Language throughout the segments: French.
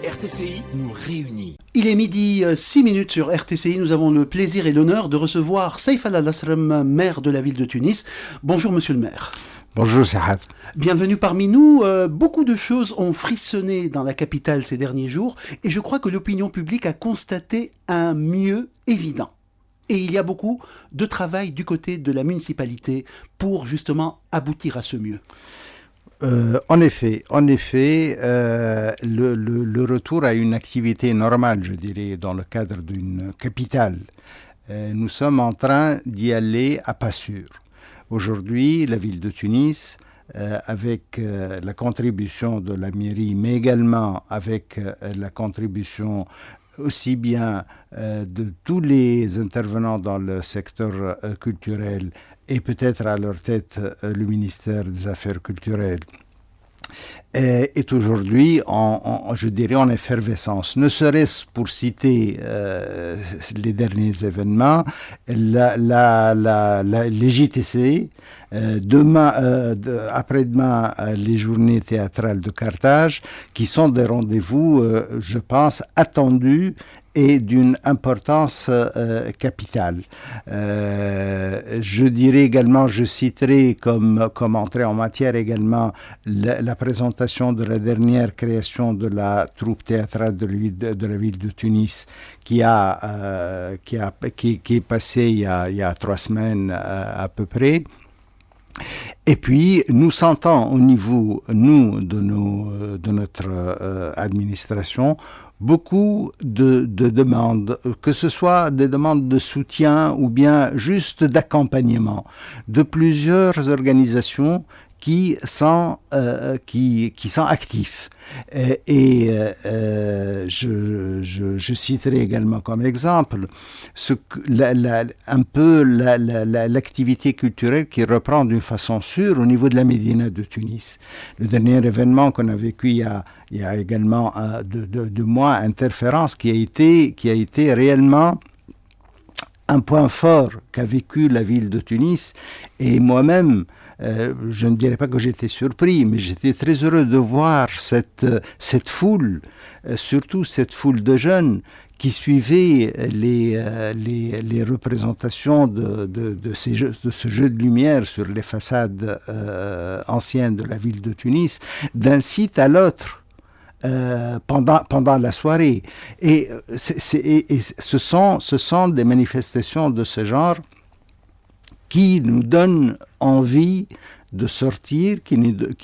RTCI nous réunit. Il est midi 6 minutes sur RTCI. Nous avons le plaisir et l'honneur de recevoir Saïf Al-Asrem, maire de la ville de Tunis. Bonjour monsieur le maire. Bonjour Sahat. Bienvenue parmi nous. Beaucoup de choses ont frissonné dans la capitale ces derniers jours et je crois que l'opinion publique a constaté un mieux évident. Et il y a beaucoup de travail du côté de la municipalité pour justement aboutir à ce mieux. En effet, le retour à une activité normale, je dirais, dans le cadre d'une capitale, nous sommes en train d'y aller à pas sûr. Aujourd'hui, la ville de Tunis, avec la contribution de la mairie, mais également avec la contribution aussi bien de tous les intervenants dans le secteur culturel et peut-être à leur tête le ministère des Affaires culturelles, est aujourd'hui, je dirais, en effervescence. Ne serait-ce pour citer les derniers événements, les JTC, après-demain, les journées théâtrales de Carthage, qui sont des rendez-vous, je pense, attendus et d'une importance capitale. Je dirais également, je citerai comme entrée en matière également la présentation de la dernière création de la troupe théâtrale de la ville de Tunis qui est passée il y a 3 semaines à peu près. Et puis, nous sentons au niveau, de notre administration, beaucoup de demandes, que ce soit des demandes de soutien ou bien juste d'accompagnement de plusieurs organisations qui sont actifs. Je citerai également comme exemple l'activité culturelle qui reprend d'une façon sûre au niveau de la Médina de Tunis. Le dernier événement qu'on a vécu il y a également 2 mois, Interférence, qui a été réellement un point fort qu'a vécu la ville de Tunis. Et moi-même, je ne dirais pas que j'étais surpris, mais j'étais très heureux de voir cette foule, surtout cette foule de jeunes qui suivaient les représentations de ce jeu de lumière sur les façades anciennes de la ville de Tunis, d'un site à l'autre. Pendant la soirée. Et ce sont des manifestations de ce genre qui nous donnent envie de sortir, qui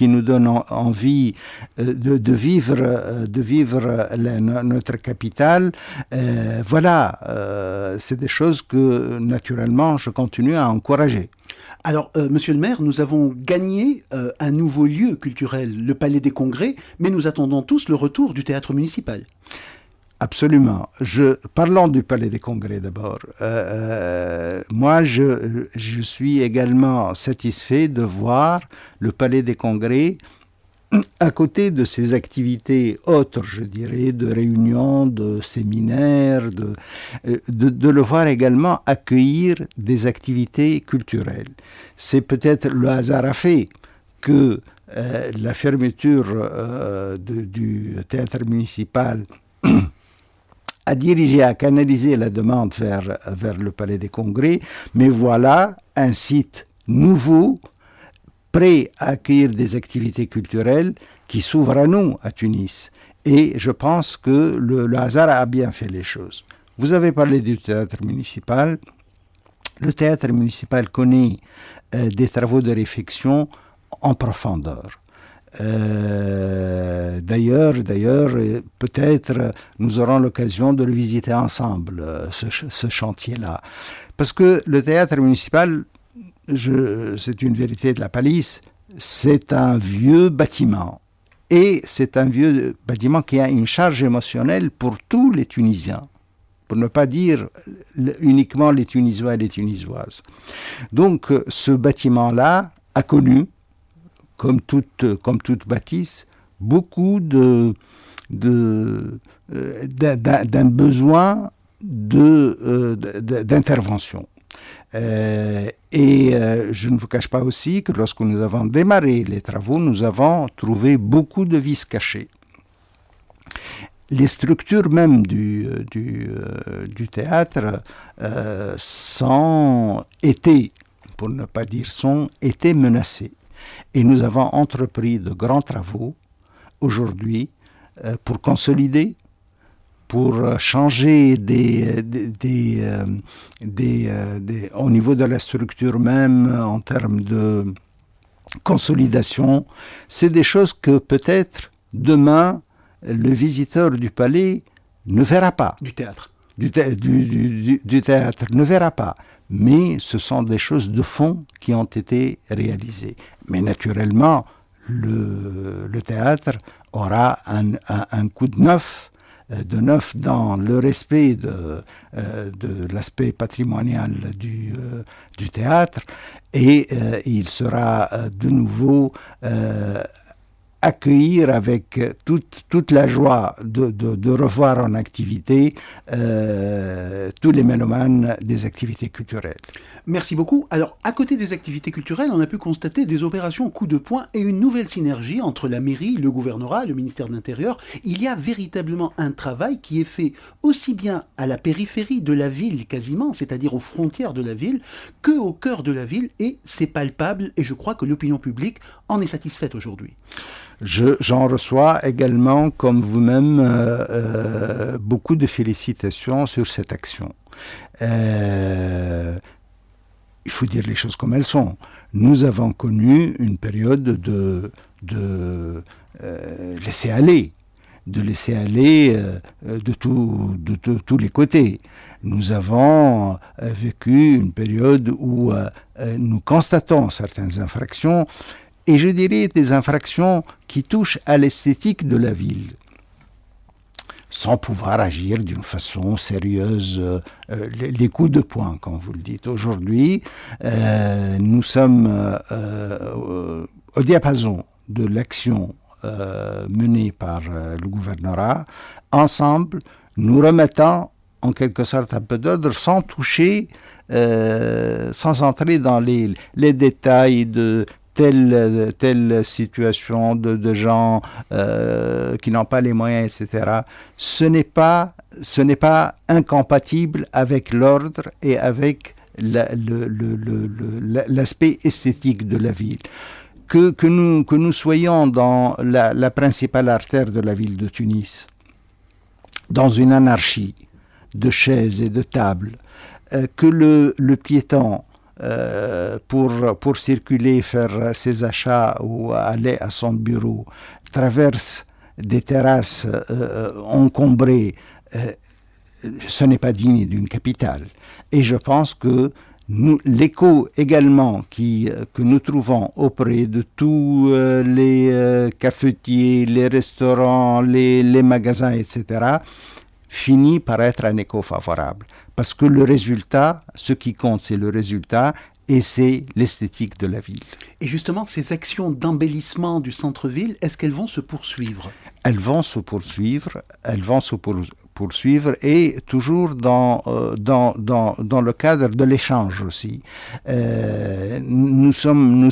nous donnent envie de vivre notre capitale. C'est des choses que, naturellement, je continue à encourager. Alors, monsieur le maire, nous avons gagné un nouveau lieu culturel, le Palais des Congrès, mais nous attendons tous le retour du théâtre municipal. Absolument. Parlons du Palais des Congrès d'abord. Moi, je suis également satisfait de voir le Palais des Congrès à côté de ces activités autres, je dirais, de réunions, de séminaires, de le voir également accueillir des activités culturelles. C'est peut-être le hasard a fait que la fermeture du théâtre municipal a dirigé, a canalisé la demande vers le Palais des Congrès, mais voilà un site nouveau, prêt à accueillir des activités culturelles qui s'ouvrent à nous, à Tunis. Et je pense que le hasard a bien fait les choses. Vous avez parlé du théâtre municipal. Le théâtre municipal connaît des travaux de réfection en profondeur. D'ailleurs, peut-être nous aurons l'occasion de le visiter ensemble, ce chantier-là. Parce que le théâtre municipal, c'est une vérité de la palisse, c'est un vieux bâtiment. Et c'est un vieux bâtiment qui a une charge émotionnelle pour tous les Tunisiens, pour ne pas dire uniquement les Tunisois et les Tunisoises. Donc, ce bâtiment-là a connu, comme toute bâtisse, beaucoup d'un besoin d'intervention. Je ne vous cache pas aussi que lorsque nous avons démarré les travaux, nous avons trouvé beaucoup de vices cachés. les structures même du théâtre pour ne pas dire étaient menacées. Et nous avons entrepris de grands travaux aujourd'hui pour consolider, pour changer au niveau de la structure même, en termes de consolidation. C'est des choses que peut-être demain, le visiteur du palais ne verra pas. Du théâtre. Du théâtre ne verra pas. Mais ce sont des choses de fond qui ont été réalisées. Mais naturellement, le théâtre aura un coup de neuf dans le respect de l'aspect patrimonial du théâtre, et il sera de nouveau accueillir avec toute la joie de revoir en activité tous les mélomanes des activités culturelles. Merci beaucoup. Alors, à côté des activités culturelles, on a pu constater des opérations coup de poing et une nouvelle synergie entre la mairie, le gouvernorat, le ministère de l'Intérieur. Il y a véritablement un travail qui est fait aussi bien à la périphérie de la ville quasiment, c'est-à-dire aux frontières de la ville, qu'au cœur de la ville, et c'est palpable, et je crois que l'opinion publique en est satisfaite aujourd'hui. J'en reçois également, comme vous-même, beaucoup de félicitations sur cette action. Il faut dire les choses comme elles sont. Nous avons connu une période de laisser aller, de tous les côtés. Nous avons vécu une période où nous constatons certaines infractions, et je dirais des infractions qui touchent à l'esthétique de la ville, sans pouvoir agir d'une façon sérieuse, les coups de poing, comme vous le dites. Aujourd'hui, nous sommes au diapason de l'action menée par le gouvernorat. Ensemble, nous remettons en quelque sorte un peu d'ordre, sans toucher, sans entrer dans les détails de telle situation de gens qui n'ont pas les moyens, etc. Ce n'est pas incompatible avec l'ordre et avec l'aspect esthétique de la ville. Que nous soyons dans la principale artère de la ville de Tunis, dans une anarchie de chaises et de tables, que le piéton, pour circuler, faire ses achats ou aller à son bureau, traverse des terrasses encombrées, ce n'est pas digne d'une capitale. Et je pense que l'écho également que nous trouvons auprès de tous les cafetiers, les restaurants, les magasins, etc., finit par être un écho favorable. Parce que le résultat, ce qui compte, c'est le résultat, et c'est l'esthétique de la ville. Et justement, ces actions d'embellissement du centre-ville, est-ce qu'elles vont se poursuivre ? Elles vont se poursuivre, et toujours dans le cadre de l'échange aussi. Nous sommes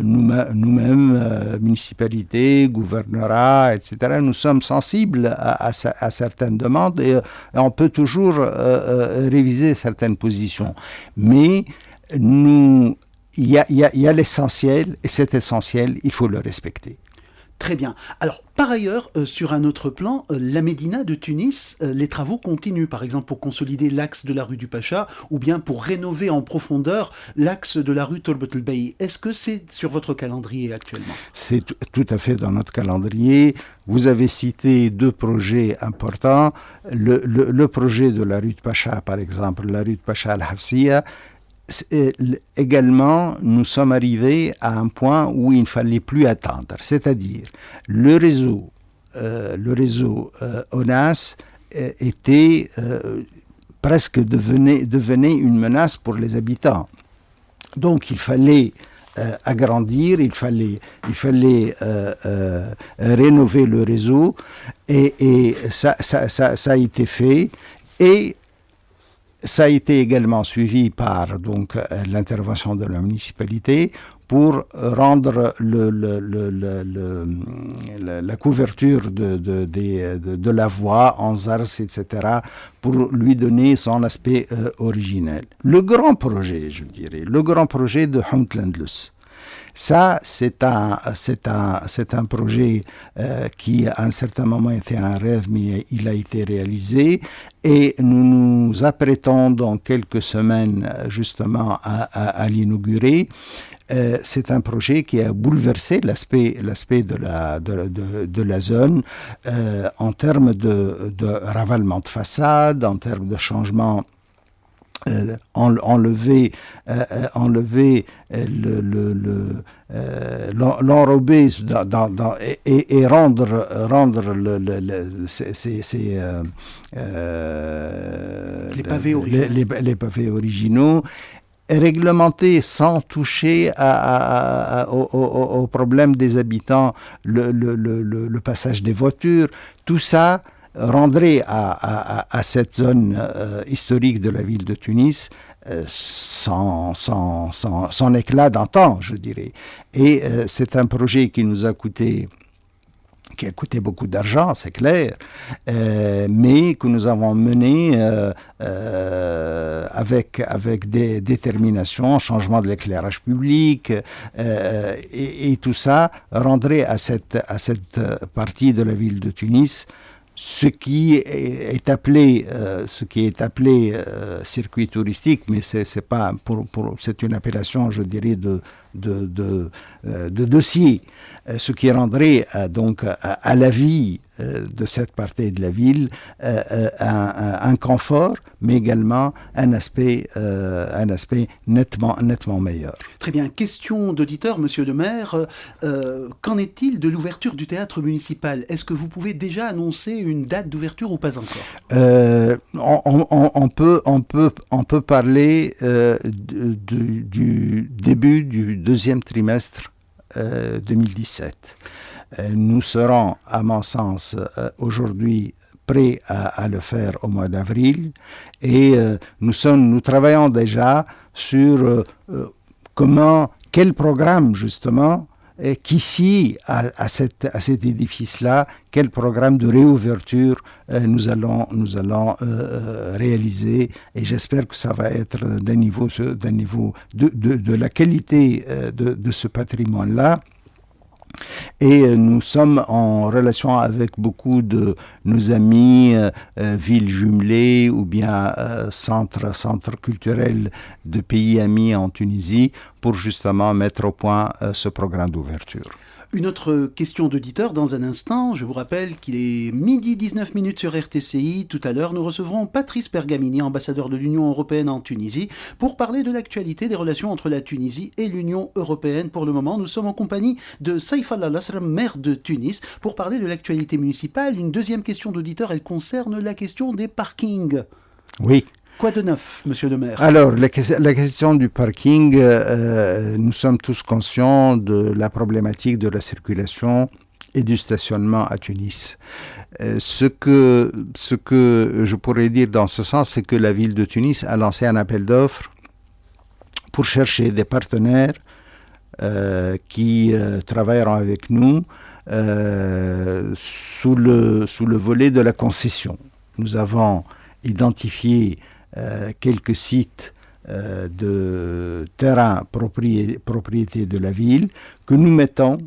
nous-mêmes, municipalité, gouvernorat, etc., nous sommes sensibles à certaines demandes, et on peut toujours réviser certaines positions. Mais il y a l'essentiel, et cet essentiel, il faut le respecter. Très bien. Alors, par ailleurs, sur un autre plan, la Médina de Tunis, les travaux continuent, par exemple pour consolider l'axe de la rue du Pacha, ou bien pour rénover en profondeur l'axe de la rue Torbat el-Bey. Est-ce que c'est sur votre calendrier actuellement ? C'est tout à fait dans notre calendrier. Vous avez cité deux projets importants. Le projet de la rue de Pacha, par exemple, la rue de Pacha al-Hafsiya. Également, nous sommes arrivés à un point où il ne fallait plus attendre, c'est-à-dire le réseau ONAS était presque devenait une menace pour les habitants. Donc il fallait agrandir, il fallait rénover le réseau, et ça a été fait, et ça a été également suivi par l'intervention de la municipalité pour rendre la couverture de la voie en zars, etc., pour lui donner son aspect originel. Le grand projet, je dirais, le grand projet de Huntlandlus. Ça, c'est un projet qui, à un certain moment, était un rêve, mais il a été réalisé. Et nous nous apprêtons dans quelques semaines, justement, à l'inaugurer. C'est un projet qui a bouleversé l'aspect de la zone en termes de ravalement de façade, en termes de changement. Enlever l'enrober et rendre les pavés originaux, réglementer sans toucher au problème des habitants le passage des voitures, tout ça rendrait à cette zone historique de la ville de Tunis son éclat d'antan, je dirais. Et c'est un projet qui a coûté beaucoup d'argent, c'est clair, mais que nous avons mené avec des déterminations, changement de l'éclairage public, et tout ça rendrait à cette partie de la ville de Tunis ce qui est appelé circuit touristique, mais c'est pas c'est une appellation, je dirais, de dossier, ce qui rendrait donc à la vie de cette partie de la ville un confort, mais également un aspect nettement meilleur. Très bien. Question d'auditeur, Monsieur le maire. Qu'en est-il de l'ouverture du théâtre municipal? Est-ce que vous pouvez déjà annoncer une date d'ouverture ou pas encore? On peut parler du début du deuxième trimestre 2017. Nous serons, à mon sens, aujourd'hui prêts à le faire au mois d'avril, et nous travaillons déjà sur quel programme justement qu'ici, à cet édifice-là, quel programme de réouverture nous allons réaliser, et j'espère que ça va être d'un niveau de la qualité de ce patrimoine-là. Et nous sommes en relation avec beaucoup de nos amis, villes jumelées ou bien centres culturels de pays amis en Tunisie, pour justement mettre au point ce programme d'ouverture. Une autre question d'auditeur dans un instant. Je vous rappelle qu'il est 12h19 sur RTCI. Tout à l'heure, nous recevrons Patrice Pergamini, ambassadeur de l'Union européenne en Tunisie, pour parler de l'actualité des relations entre la Tunisie et l'Union européenne. Pour le moment, nous sommes en compagnie de Saïf Al-Lasram, maire de Tunis, pour parler de l'actualité municipale. Une deuxième question d'auditeur, elle concerne la question des parkings. Oui. Quoi de neuf, monsieur le maire? Alors, la question du parking, nous sommes tous conscients de la problématique de la circulation et du stationnement à Tunis. Ce que je pourrais dire dans ce sens, c'est que la ville de Tunis a lancé un appel d'offres pour chercher des partenaires qui travailleront avec nous sous le volet de la concession. Nous avons identifié quelques sites de terrain propriété de la ville que nous mettons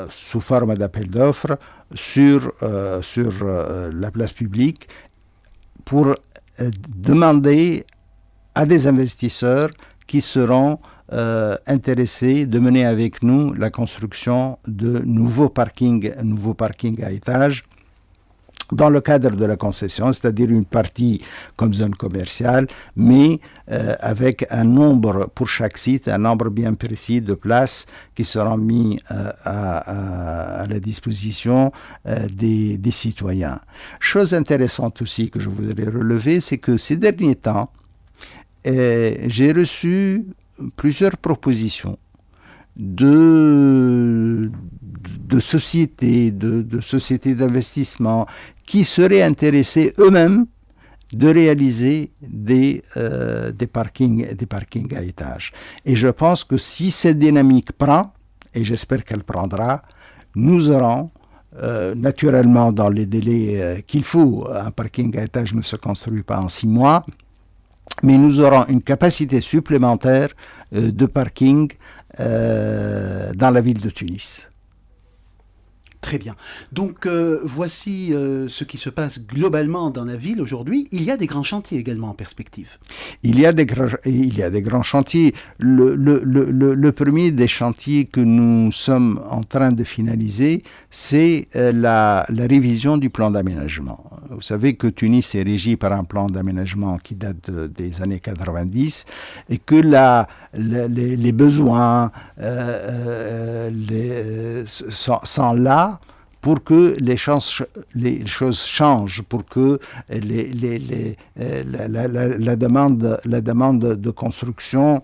sous forme d'appel d'offres sur la place publique pour demander à des investisseurs qui seront intéressés de mener avec nous la construction de nouveaux parkings à étages dans le cadre de la concession, c'est-à-dire une partie comme zone commerciale, mais avec un nombre pour chaque site, un nombre bien précis de places qui seront mis à la disposition des citoyens. Chose intéressante aussi que je voudrais relever, c'est que ces derniers temps, j'ai reçu plusieurs propositions de sociétés d'investissement qui seraient intéressés eux-mêmes de réaliser des parkings à étages. Et je pense que si cette dynamique prend, et j'espère qu'elle prendra, nous aurons naturellement dans les délais qu'il faut. Un parking à étage ne se construit pas en 6 mois, mais nous aurons une capacité supplémentaire de parking dans la ville de Tunis. Très bien. Donc voici ce qui se passe globalement dans la ville aujourd'hui. Il y a des grands chantiers également en perspective. Il y a des grands chantiers. Le premier des chantiers que nous sommes en train de finaliser, c'est la révision du plan d'aménagement. Vous savez que Tunis est régi par un plan d'aménagement qui date des années 90 et que les besoins sont là pour que les choses changent, pour que la demande de construction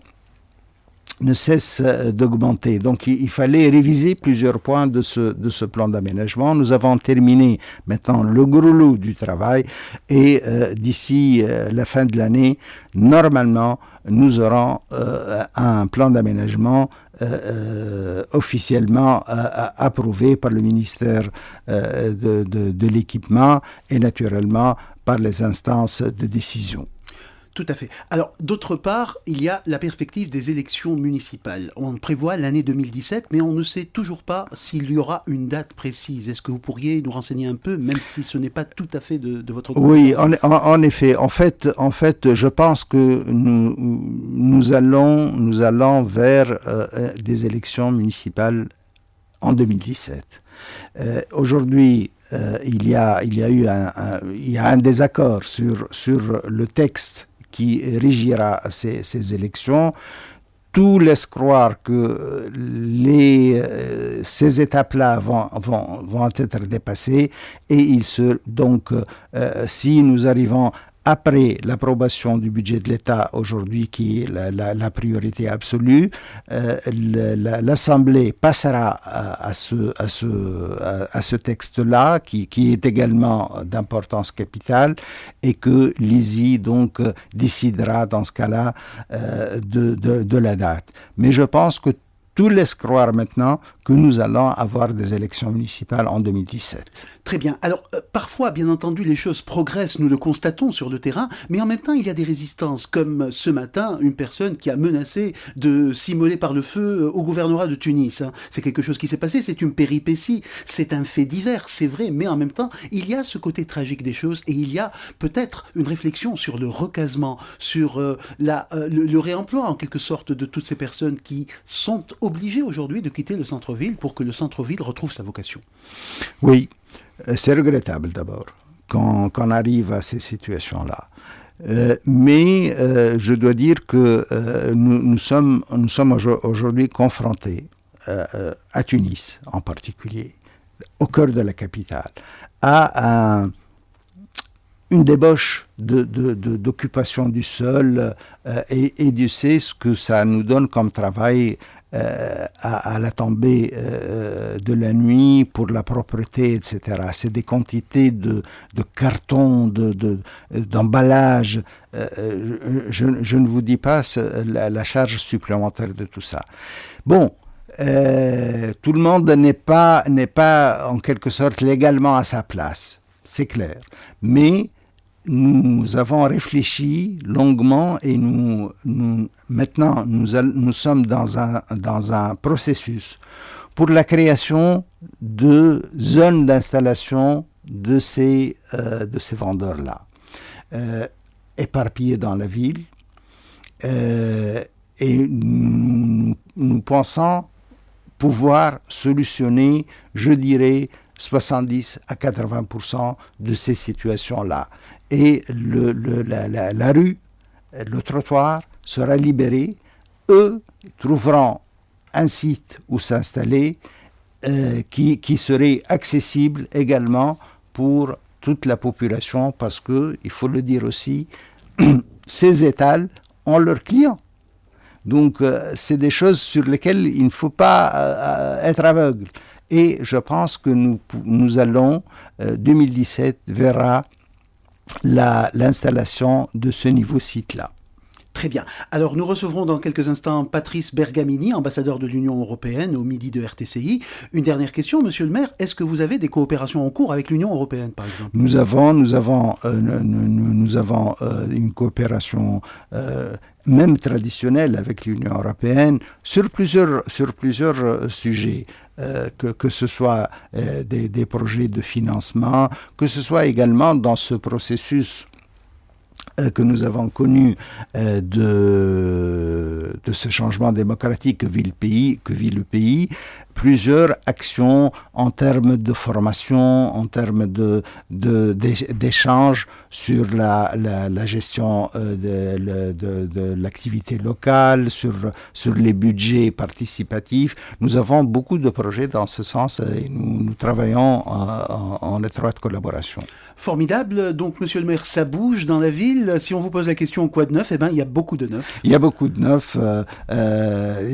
ne cesse d'augmenter. Donc il fallait réviser plusieurs points de ce plan d'aménagement. Nous avons terminé maintenant le gros lot du travail et d'ici la fin de l'année, normalement, nous aurons un plan d'aménagement officiellement approuvé par le ministère de l'équipement et naturellement par les instances de décision. Tout à fait. Alors, d'autre part, il y a la perspective des élections municipales. On prévoit l'année 2017, mais on ne sait toujours pas s'il y aura une date précise. Est-ce que vous pourriez nous renseigner un peu, même si ce n'est pas tout à fait de votre connaissance? Oui, en effet. En fait, je pense que nous allons vers des élections municipales en 2017. Aujourd'hui, il y a un désaccord sur le texte qui régira ces élections. Tout laisse croire que ces étapes-là vont être dépassées et si nous arrivons après l'approbation du budget de l'État aujourd'hui, qui est la priorité absolue, l'Assemblée passera à ce texte-là, qui est également d'importance capitale, et que l'ISI donc décidera dans ce cas-là de la date. Mais je pense que tout laisse croire maintenant que nous allons avoir des élections municipales en 2017. Très bien. Alors, parfois, bien entendu, les choses progressent, nous le constatons sur le terrain, mais en même temps, il y a des résistances, comme ce matin, une personne qui a menacé de s'immoler par le feu au gouvernorat de Tunis. C'est quelque chose qui s'est passé, c'est une péripétie, c'est un fait divers, c'est vrai, mais en même temps, il y a ce côté tragique des choses et il y a peut-être une réflexion sur le recasement, sur le réemploi, en quelque sorte, de toutes ces personnes qui sont obligées aujourd'hui de quitter le centre-ville pour que le centre-ville retrouve sa vocation. Oui. C'est regrettable d'abord qu'on arrive à ces situations-là. Mais je dois dire que nous sommes aujourd'hui confrontés, à Tunis en particulier, au cœur de la capitale, à une débauche d'occupation du sol et Dieu sait ce que ça nous donne comme travail à la tombée de la nuit pour la propreté, etc. C'est des quantités de carton, d'emballage. Je ne vous dis pas la charge supplémentaire de tout ça. Bon, tout le monde n'est pas en quelque sorte légalement à sa place, c'est clair. Mais nous avons réfléchi longuement et maintenant nous sommes dans un processus pour la création de zones d'installation de ces vendeurs-là, éparpillés dans la ville. Et nous pensons pouvoir solutionner, je dirais, 70 à 80% de ces situations-là. Et la rue, le trottoir sera libéré. Eux trouveront un site où s'installer qui serait accessible également pour toute la population parce que, il faut le dire aussi, ces étals ont leurs clients. Donc, c'est des choses sur lesquelles il ne faut pas être aveugle. Et je pense que nous allons, 2017 verra l'installation de ce nouveau site-là. Très bien. Alors nous recevrons dans quelques instants Patrice Bergamini, ambassadeur de l'Union européenne au midi de RTCI. Une dernière question, monsieur le maire, est-ce que vous avez des coopérations en cours avec l'Union européenne, par exemple? Nous avons une coopération même traditionnelle avec l'Union européenne sur plusieurs sujets. Que ce soit des projets de financement, que ce soit également dans ce processus que nous avons connu de ce changement démocratique que vit le pays, plusieurs actions en termes de formation, en termes d'échanges sur la gestion de l'activité locale, sur les budgets participatifs. Nous avons beaucoup de projets dans ce sens et nous travaillons en étroite collaboration. Formidable. Donc, monsieur le maire, ça bouge dans la ville. Si on vous pose la question quoi de neuf, eh bien, il y a beaucoup de neuf. Il y a beaucoup de neuf.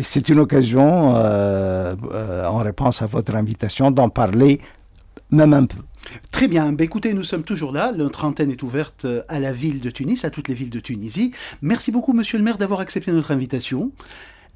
C'est une occasion, en réponse à votre invitation, d'en parler même un peu. Très bien. Ben, écoutez, nous sommes toujours là. Notre antenne est ouverte à la ville de Tunis, à toutes les villes de Tunisie. Merci beaucoup, monsieur le maire, d'avoir accepté notre invitation.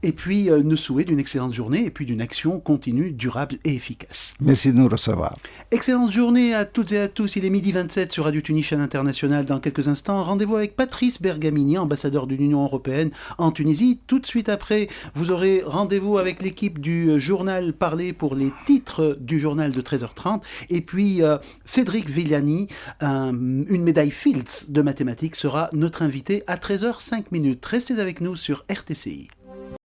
Et puis, nous souhaitons une excellente journée et puis d'une action continue, durable et efficace. Merci de nous recevoir. Excellente journée à toutes et à tous. Il est 12h27 sur Radio Tunis, chaîne internationale. Dans quelques instants, rendez-vous avec Patrice Bergamini, ambassadeur de l'Union européenne en Tunisie. Tout de suite après, vous aurez rendez-vous avec l'équipe du journal Parler pour les titres du journal de 13h30. Et puis, Cédric Villani, une médaille Fields de mathématiques, sera notre invité à 13h05. Restez avec nous sur RTCI.